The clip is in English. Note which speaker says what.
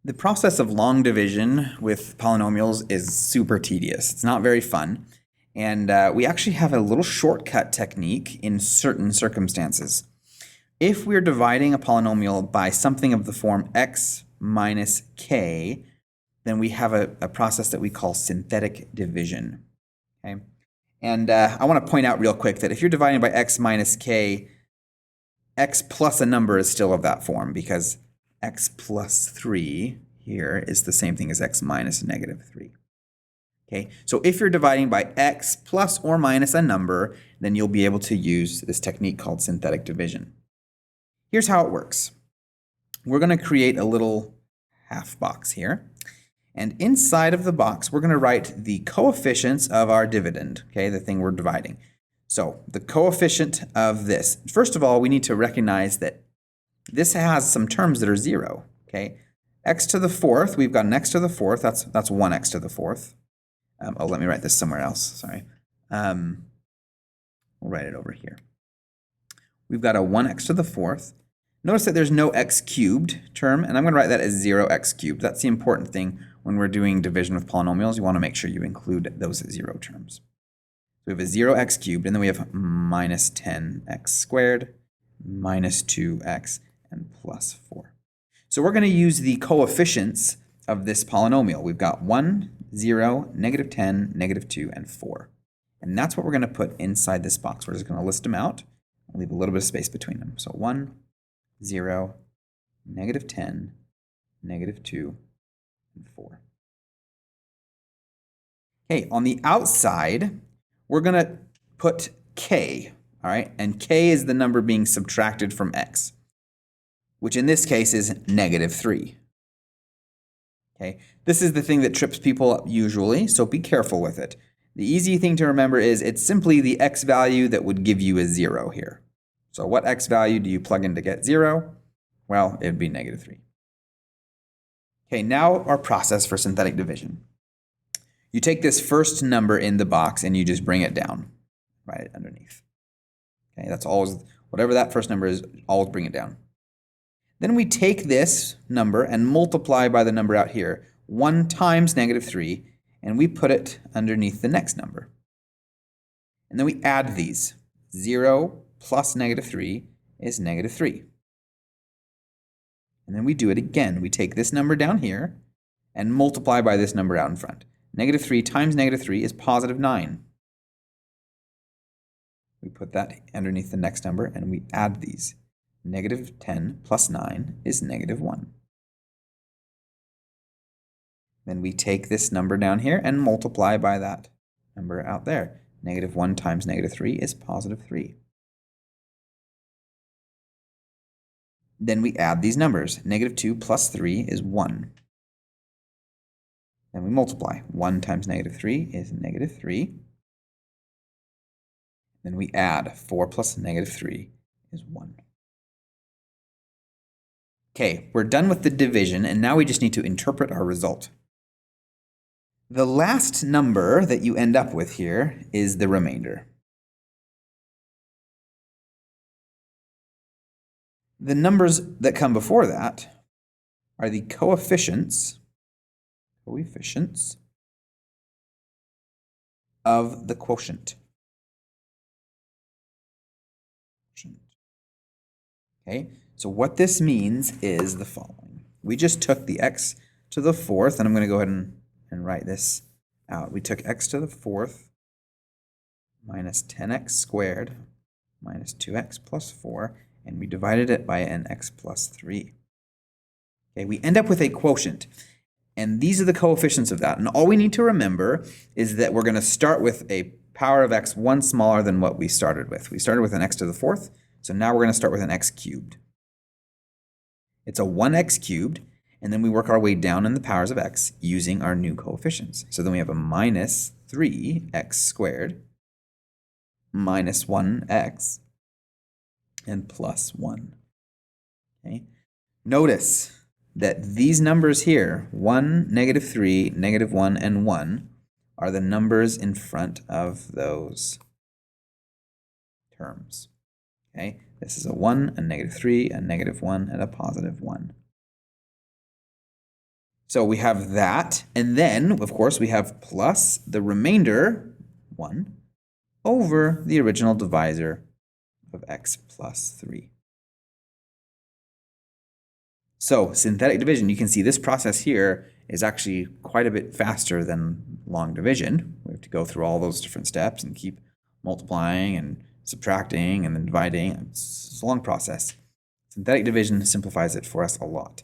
Speaker 1: The process of long division with polynomials is super tedious. It's not very fun. And we actually have a little shortcut technique in certain circumstances. If we're dividing a polynomial by something of the form x minus k, then we have a process that we call synthetic division. Okay? And I want to point out real quick that if you're dividing by x minus k, x plus a number is still of that form because x plus 3 here is the same thing as x minus negative 3. Okay, so if you're dividing by x plus or minus a number, then you'll be able to use this technique called synthetic division. Here's how it works. We're going to create a little half box here. And inside of the box, we're going to write the coefficients of our dividend, okay, the thing we're dividing. So the coefficient of this, first of all, we need to recognize that this has some terms that are 0, okay? X to the fourth, we've got an x to the fourth, that's 1x to the fourth. Let me write this somewhere else, sorry. We'll write it over here. We've got a 1x to the fourth. Notice that there's no x cubed term, and I'm going to write that as 0x cubed. That's the important thing when we're doing division with polynomials. You want to make sure you include those 0 terms. We have a 0x cubed, and then we have minus 10x squared, minus 2x, and plus 4. So we're going to use the coefficients of this polynomial. We've got 1, 0, negative 10, negative 2, and 4. And that's what we're going to put inside this box. We're just going to list them out and leave a little bit of space between them. So 1, 0, negative 10, negative 2, and 4. Okay, on the outside, we're going to put k, all right? And k is the number being subtracted from x, which in this case is negative 3. Okay, this is the thing that trips people up usually, so be careful with it. The easy thing to remember is it's simply the x value that would give you a 0 here. So what x value do you plug in to get 0? Well, it would be negative 3. Okay, now our process for synthetic division. You take this first number in the box and you just bring it down, write it underneath. Okay, that's always, whatever that first number is, always bring it down. Then we take this number and multiply by the number out here, 1 times negative 3, and we put it underneath the next number. And then we add these. 0 plus negative 3 is negative 3. And then we do it again. We take this number down here and multiply by this number out in front. Negative 3 times negative 3 is positive 9. We put that underneath the next number and we add these. Negative 10 plus 9 is negative 1. Then we take this number down here and multiply by that number out there. Negative 1 times negative 3 is positive 3. Then we add these numbers. Negative 2 plus 3 is 1. Then we multiply. 1 times negative 3 is negative 3. Then we add 4 plus negative 3 is 1. Okay, we're done with the division, and now we just need to interpret our result. The last number that you end up with here is the remainder. The numbers that come before that are the coefficients of the quotient. Okay, so what this means is the following. We just took the x to the fourth, and I'm going to go ahead and write this out. We took x to the fourth minus 10x squared minus 2x plus 4, and we divided it by an x plus 3. Okay, we end up with a quotient, and these are the coefficients of that. And all we need to remember is that we're going to start with a power of x 1 smaller than what we started with. We started with an x to the fourth, so now we're going to start with an x cubed. It's a 1x cubed, and then we work our way down in the powers of x using our new coefficients. So then we have a minus 3x squared minus 1x and plus 1. Okay. Notice that these numbers here, 1, negative 3, negative 1, and 1, are the numbers in front of those terms. Okay. This is a 1, a negative 3, a negative 1, and a positive 1. So we have that, and then, of course, we have plus the remainder, 1, over the original divisor of x plus 3. So synthetic division, you can see this process here is actually quite a bit faster than long division. We have to go through all those different steps and keep multiplying and subtracting and then dividing. It's a long process. Synthetic division simplifies it for us a lot.